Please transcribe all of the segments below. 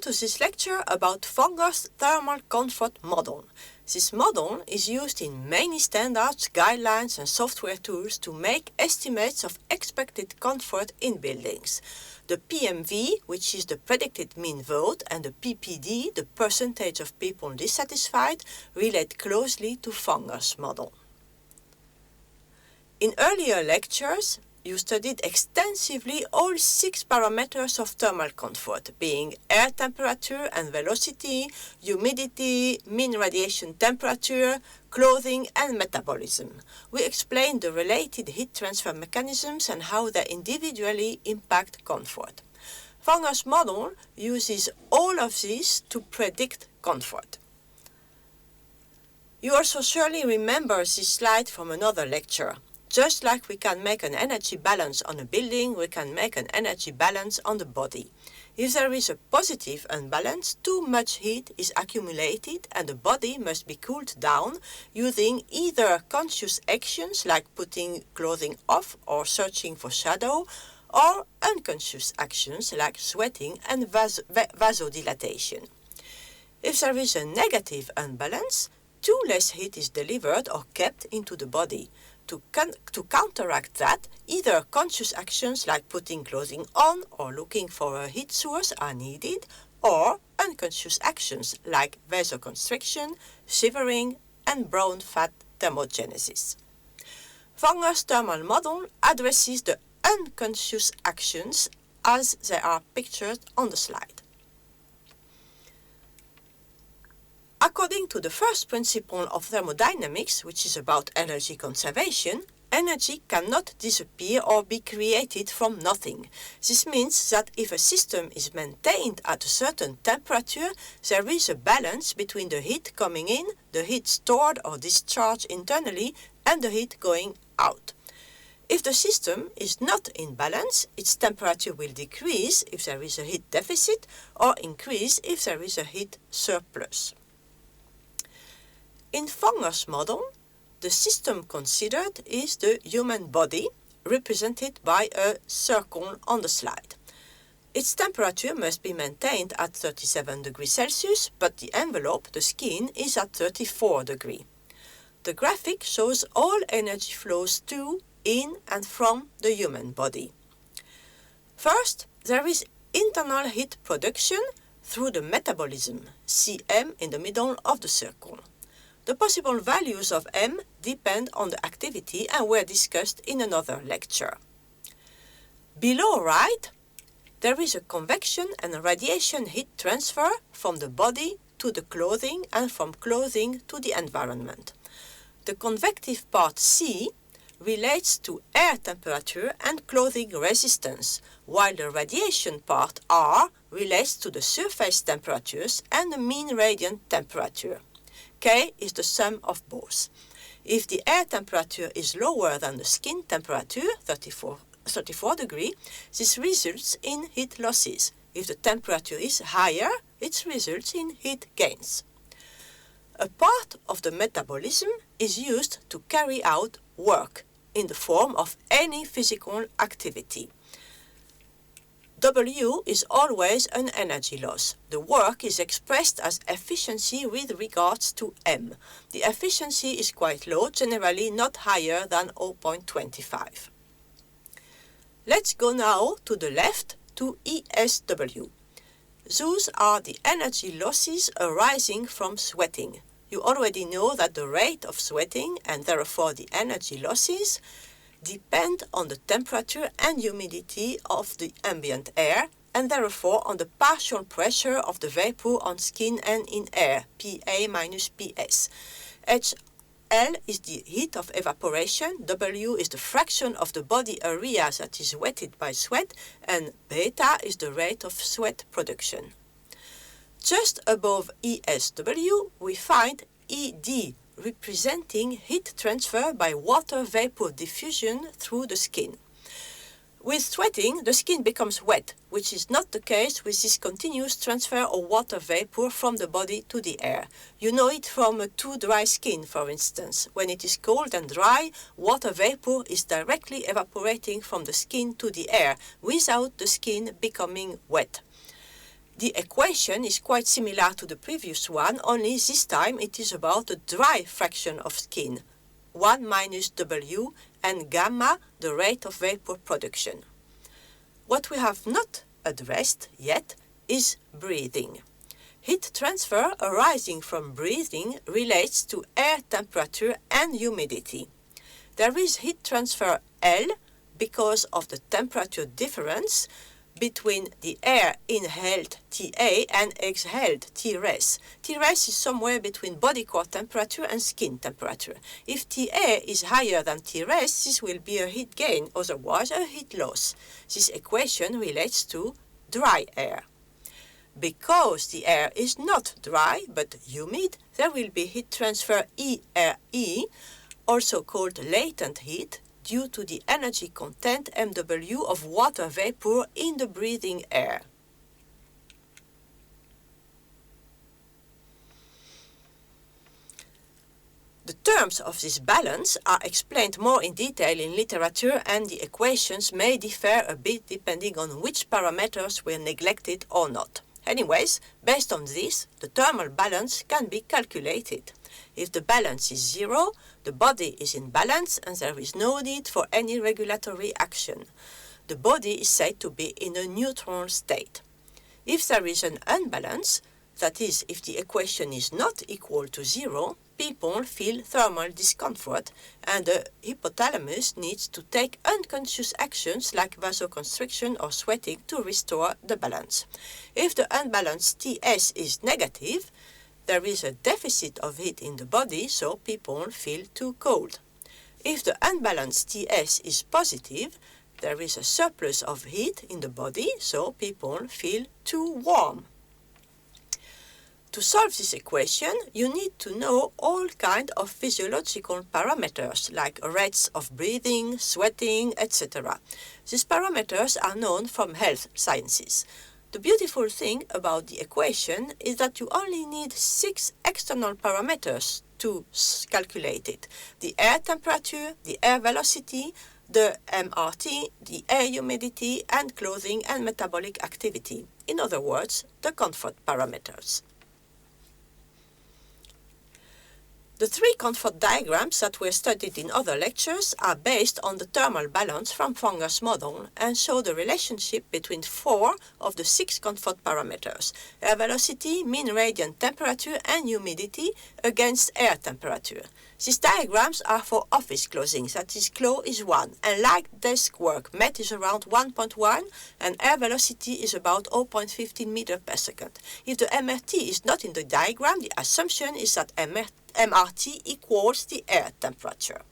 to this lecture about fungus thermal comfort model. This model is used in many standards, guidelines and software tools to make estimates of expected comfort in buildings. The PMV, which is the predicted mean vote, and the PPD, the percentage of people dissatisfied, relate closely to fungus model. In earlier lectures, you studied extensively all 6 parameters of thermal comfort, being air temperature and velocity, humidity, mean radiation temperature, clothing and metabolism. We explained the related heat transfer mechanisms and how they individually impact comfort. Fungus model uses all of these to predict comfort. You also surely remember this slide from another lecture. Just like we can make an energy balance on a building, we can make an energy balance on the body. If there is a positive unbalance, too much heat is accumulated and the body must be cooled down using either conscious actions like putting clothing off or searching for shadow, or unconscious actions like sweating and vasodilatation. If there is a negative unbalance, too less heat is delivered or kept into the body. To counteract that, either conscious actions like putting clothing on or looking for a heat source are needed, or unconscious actions like vasoconstriction, shivering, and brown fat thermogenesis. Fungus thermal model addresses the unconscious actions as they are pictured on the slide. According to the first principle of thermodynamics, which is about energy conservation, energy cannot disappear or be created from nothing. This means that if a system is maintained at a certain temperature, there is a balance between the heat coming in, the heat stored or discharged internally, and the heat going out. If the system is not in balance, its temperature will decrease if there is a heat deficit or increase if there is a heat surplus. In fungus model, the system considered is the human body, represented by a circle on the slide. Its temperature must be maintained at 37 degrees Celsius, but the envelope, the skin, is at 34 degrees. The graphic shows all energy flows to, in and from the human body. First, there is internal heat production through the metabolism, Cm in the middle of the circle. The possible values of M depend on the activity and were discussed in another lecture. Below right, there is a convection and a radiation heat transfer from the body to the clothing and from clothing to the environment. The convective part C relates to air temperature and clothing resistance, while the radiation part R relates to the surface temperatures and the mean radiant temperature. K is the sum of both. If the air temperature is lower than the skin temperature, 34 degrees, this results in heat losses. If the temperature is higher, it results in heat gains. A part of the metabolism is used to carry out work in the form of any physical activity. W is always an energy loss. The work is expressed as efficiency with regards to M. The efficiency is quite low, generally not higher than 0.25. Let's go now to the left to ESW. Those are the energy losses arising from sweating. You already know that the rate of sweating and therefore the energy losses depend on the temperature and humidity of the ambient air and therefore on the partial pressure of the vapor on skin and in air, Pa minus Ps. HL is the heat of evaporation, W is the fraction of the body area that is wetted by sweat, and beta is the rate of sweat production. Just above ESW we find ED, representing heat transfer by water vapor diffusion through the skin. With sweating, the skin becomes wet, which is not the case with this continuous transfer of water vapor from the body to the air. You know it from a too dry skin, for instance. When it is cold and dry, water vapor is directly evaporating from the skin to the air, without the skin becoming wet. The equation is quite similar to the previous one, only this time it is about the dry fraction of skin, 1 minus W, and gamma, the rate of vapor production. What we have not addressed yet is breathing. Heat transfer arising from breathing relates to air temperature and humidity. There is heat transfer L because of the temperature difference between the air inhaled TA and exhaled Tres. Tres is somewhere between body core temperature and skin temperature. If TA is higher than Tres, this will be a heat gain, otherwise a heat loss. This equation relates to dry air. Because the air is not dry but humid, there will be heat transfer ERE, also called latent heat, due to the energy content MW of water vapor in the breathing air. The terms of this balance are explained more in detail in literature, and the equations may differ a bit depending on which parameters were neglected or not. Anyways, based on this, the thermal balance can be calculated. If the balance is zero, the body is in balance and there is no need for any regulatory action. The body is said to be in a neutral state. If there is an unbalance, that is, if the equation is not equal to zero, people feel thermal discomfort and the hypothalamus needs to take unconscious actions like vasoconstriction or sweating to restore the balance. If the unbalanced Ts is negative, there is a deficit of heat in the body, so people feel too cold. If the unbalanced Ts is positive, there is a surplus of heat in the body, so people feel too warm. To solve this equation, you need to know all kinds of physiological parameters like rates of breathing, sweating, etc. These parameters are known from health sciences. The beautiful thing about the equation is that you only need 6 external parameters to calculate it: the air temperature, the air velocity, the MRT, the air humidity, and clothing and metabolic activity. In other words, the comfort parameters. The 3 comfort diagrams that were studied in other lectures are based on the thermal balance from Funger's model and show the relationship between 4 of the 6 comfort parameters: air velocity, mean radiant temperature, and humidity against air temperature. These diagrams are for office clothing, that is, CLO is 1, and light desk work, MET is around 1.1, and air velocity is about 0.15 meters per second. If the MRT is not in the diagram, the assumption is that MRT equals the air temperature.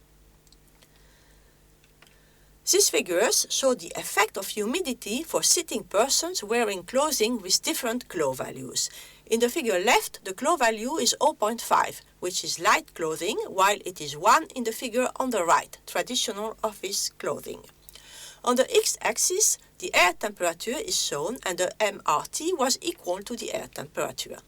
These figures show the effect of humidity for sitting persons wearing clothing with different CLO values. In the figure left, the CLO value is 0.5, which is light clothing, while it is 1 in the figure on the right, traditional office clothing. On the x-axis, the air temperature is shown and the MRT was equal to the air temperature.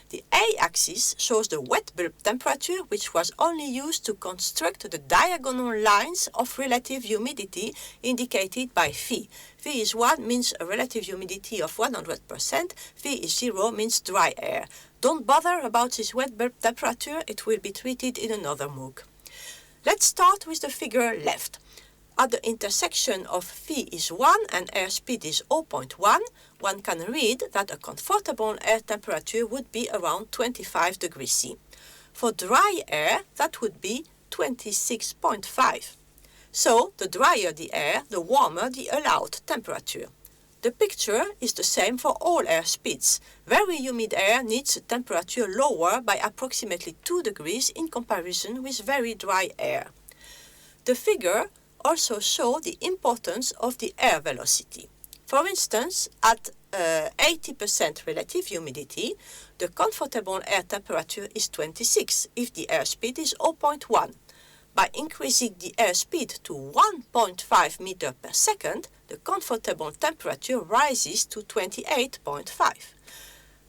The y-axis shows the wet bulb temperature, which was only used to construct the diagonal lines of relative humidity indicated by phi. Phi is 1 means a relative humidity of 100%, phi is 0 means dry air. Don't bother about this wet bulb temperature, it will be treated in another MOOC. Let's start with the figure left. At the intersection of phi is 1 and airspeed is 0.1, one can read that a comfortable air temperature would be around 25 degrees C. For dry air, that would be 26.5. So, the drier the air, the warmer the allowed temperature. The picture is the same for all air speeds. Very humid air needs a temperature lower by approximately 2 degrees in comparison with very dry air. The figure also shows the importance of the air velocity. For instance, at 80% relative humidity, the comfortable air temperature is 26 if the airspeed is 0.1. By increasing the airspeed to 1.5 meters per second, the comfortable temperature rises to 28.5.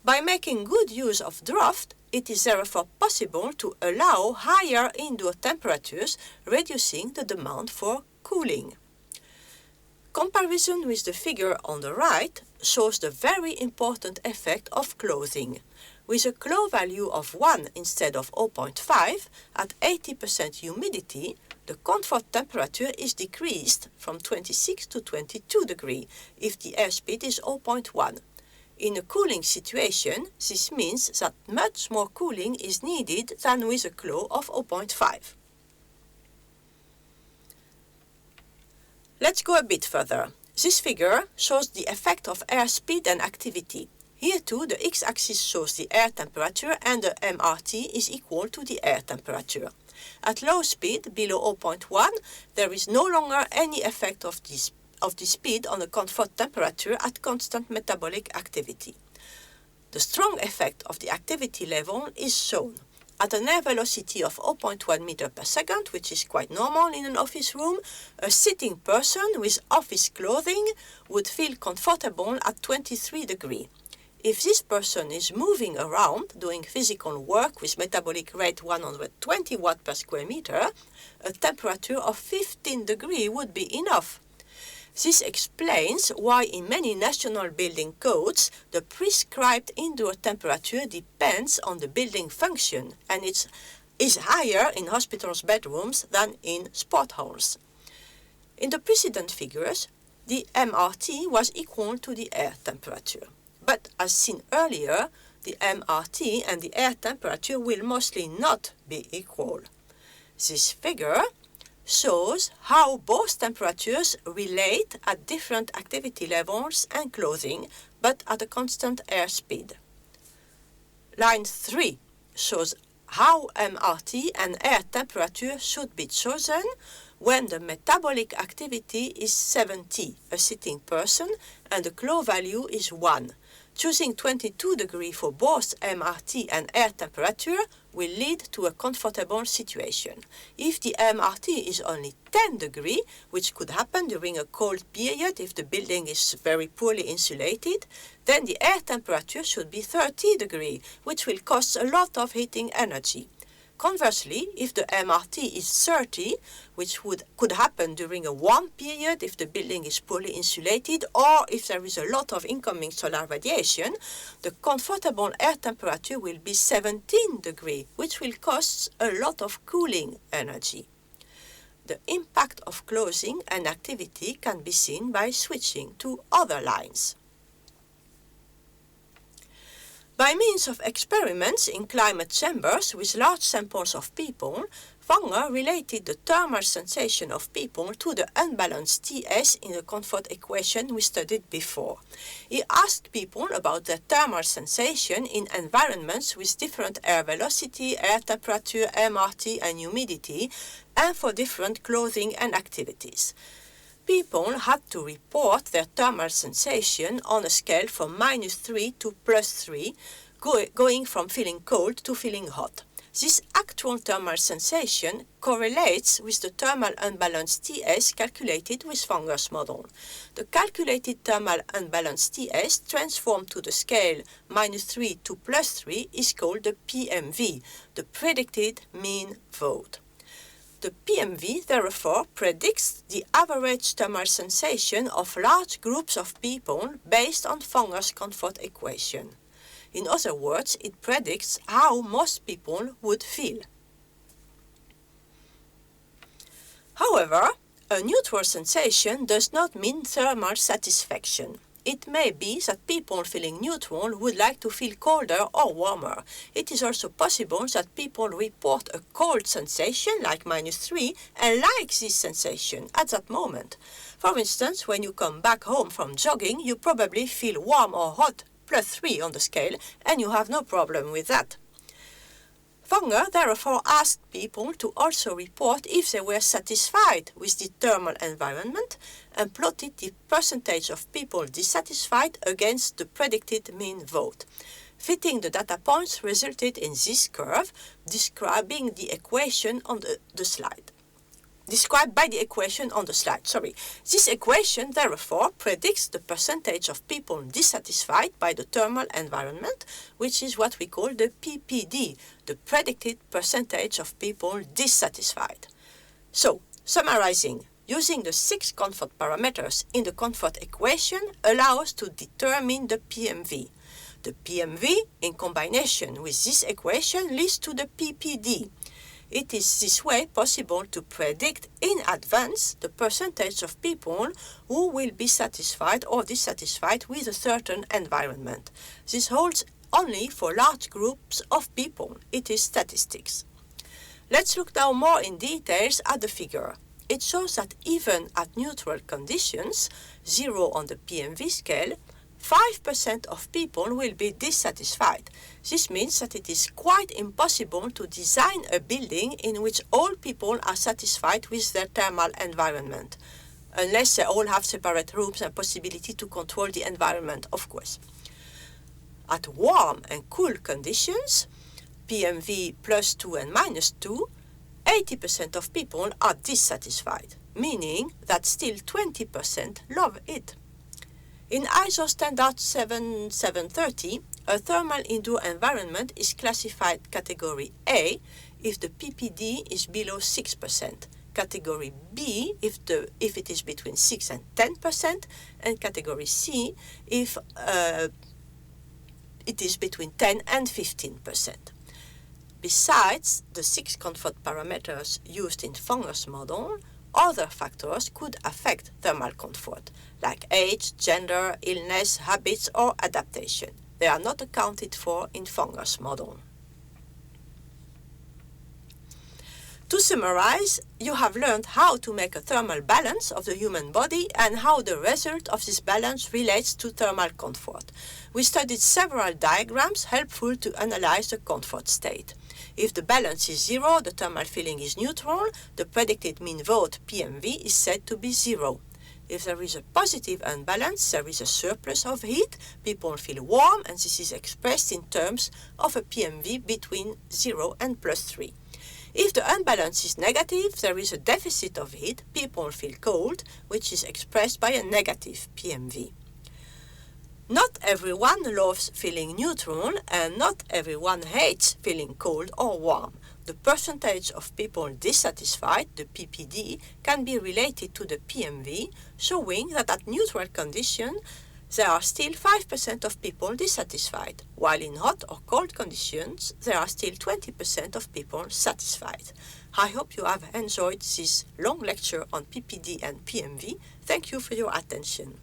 By making good use of draft, it is therefore possible to allow higher indoor temperatures, reducing the demand for cooling. Comparison with the figure on the right shows the very important effect of clothing. With a CLO value of 1 instead of 0.5 at 80% humidity, the comfort temperature is decreased from 26 to 22 degrees if the airspeed is 0.1. In a cooling situation, this means that much more cooling is needed than with a CLO of 0.5. Let's go a bit further. This figure shows the effect of airspeed and activity. Here too, the x-axis shows the air temperature and the MRT is equal to the air temperature. At low speed, below 0.1, there is no longer any effect of the speed on the comfort temperature at constant metabolic activity. The strong effect of the activity level is shown. At an air velocity of 0.1 meter per second, which is quite normal in an office room, a sitting person with office clothing would feel comfortable at 23 degrees. If this person is moving around, doing physical work with metabolic rate 120 watt per square meter, a temperature of 15 degrees would be enough. This explains why in many national building codes the prescribed indoor temperature depends on the building function and it is higher in hospitals' bedrooms than in sport halls. In the precedent figures, the MRT was equal to the air temperature. But as seen earlier, the MRT and the air temperature will mostly not be equal. This figure shows how both temperatures relate at different activity levels and clothing, but at a constant airspeed. Line 3 shows how MRT and air temperature should be chosen when the metabolic activity is 70, a sitting person, and the CLO value is 1. Choosing 22 degrees for both MRT and air temperature will lead to a comfortable situation. If the MRT is only 10 degrees, which could happen during a cold period if the building is very poorly insulated, then the air temperature should be 30 degrees, which will cost a lot of heating energy. Conversely, if the MRT is 30, which could happen during a warm period if the building is poorly insulated or if there is a lot of incoming solar radiation, the comfortable air temperature will be 17 degrees, which will cost a lot of cooling energy. The impact of clothing and activity can be seen by switching to other lines. By means of experiments in climate chambers with large samples of people, Wanger related the thermal sensation of people to the unbalanced TS in the comfort equation we studied before. He asked people about their thermal sensation in environments with different air velocity, air temperature, MRT and humidity, and for different clothing and activities. People had to report their thermal sensation on a scale from -3 to +3, going from feeling cold to feeling hot. This actual thermal sensation correlates with the thermal unbalanced TS calculated with Wanger's model. The calculated thermal unbalanced TS transformed to the scale -3 to +3 is called the PMV, the predicted mean vote. The PMV, therefore, predicts the average thermal sensation of large groups of people based on Wanger's comfort equation. In other words, it predicts how most people would feel. However, a neutral sensation does not mean thermal satisfaction. It may be that people feeling neutral would like to feel colder or warmer. It is also possible that people report a cold sensation, like -3, and like this sensation at that moment. For instance, when you come back home from jogging, you probably feel warm or hot, +3 on the scale, and you have no problem with that. Wanger therefore asked people to also report if they were satisfied with the thermal environment and plotted the percentage of people dissatisfied against the predicted mean vote. Fitting the data points resulted in this curve describing the equation on the slide. Described by the equation on the slide. This equation, therefore, predicts the percentage of people dissatisfied by the thermal environment, which is what we call the PPD, the predicted percentage of people dissatisfied. So, summarizing, Using the 6 comfort parameters in the comfort equation allows us to determine the PMV. The PMV, in combination with this equation, leads to the PPD. It is this way possible to predict in advance the percentage of people who will be satisfied or dissatisfied with a certain environment. This holds only for large groups of people. It is statistics. Let's look now more in details at the figure. It shows that even at neutral conditions, 0 on the PMV scale, 5% of people will be dissatisfied. This means that it is quite impossible to design a building in which all people are satisfied with their thermal environment, unless they all have separate rooms and possibility to control the environment, of course. At warm and cool conditions, PMV plus 2 and minus 2, 80% of people are dissatisfied, meaning that still 20% love it. In ISO standard 7730, a thermal indoor environment is classified category A if the PPD is below 6%, category B if it is between 6 and 10%, and category C if it is between 10 and 15%. Besides the 6 comfort parameters used in Funger's model, other factors could affect thermal comfort, like age, gender, illness, habits, or adaptation. They are not accounted for in Funger's model. To summarize, you have learned how to make a thermal balance of the human body and how the result of this balance relates to thermal comfort. We studied several diagrams helpful to analyze the comfort state. If the balance is 0, the thermal feeling is neutral, the predicted mean vote PMV is said to be 0. If there is a positive unbalance, there is a surplus of heat, people feel warm, and this is expressed in terms of a PMV between 0 and plus 3. If the unbalance is negative, there is a deficit of heat, people feel cold, which is expressed by a negative PMV. Not everyone loves feeling neutral, and not everyone hates feeling cold or warm. The percentage of people dissatisfied, the PPD, can be related to the PMV, showing that at neutral conditions there are still 5% of people dissatisfied, while in hot or cold conditions there are still 20% of people satisfied. I hope you have enjoyed this long lecture on PPD and PMV. Thank you for your attention.